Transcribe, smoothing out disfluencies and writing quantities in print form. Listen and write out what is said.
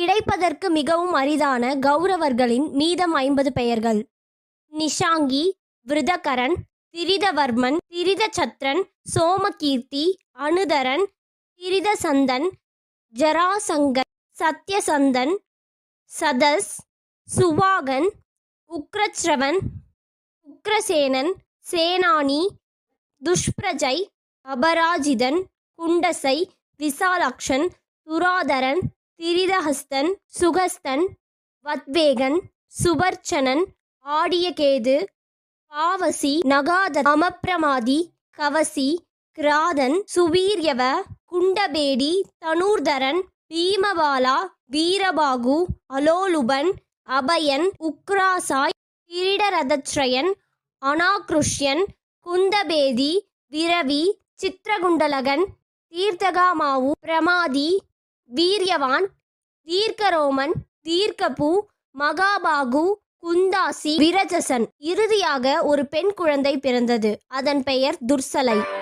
கிடைப்பதற்கு மிகவும் அரிதான கௌரவர்களின் மீதம் 50 பெயர்கள். நிஷாங்கி, விருதகரன், திரிதவர்மன், திரிதசத்ரன், சோமகீர்த்தி, அனுதரன், திரிதசந்தன், ஜராசங்கன், சத்யசந்தன், சதஸ், சுவாகன், உக்ரச்ரவன், உக்ரசேனன், சேனானி, துஷ்பிரஜை, அபராஜிதன், குண்டசை, விசாலாக்ஷன், துராதரன், திரிதஹஸ்தன், சுகஸ்தன், வத்வேகன், சுபர்ச்சனன், ஆடியகேது, பாவசி, நகாத, அமப்பிரமாதி, கவசி, கிராதன், சுவீர்யவ, குண்டபேடி, தனூர்தரன், பீமபாலா, வீரபாகு, அலோலுபன், அபயன், உக்ராசாய், கிரீடரதச்ரயன், அனாக்ருஷ்யன், குந்தபேதி, விரவி, சித்திரகுண்டலகன், தீர்த்தகாமாவு, பிரமாதி, வீரியவான், தீர்க்கரோமன், தீர்க்கபு, மகாபாகு, குந்தாசி, விரஜசன். இறுதியாக ஒரு பெண் குழந்தை பிறந்தது. அதன் பெயர் துர்சலை.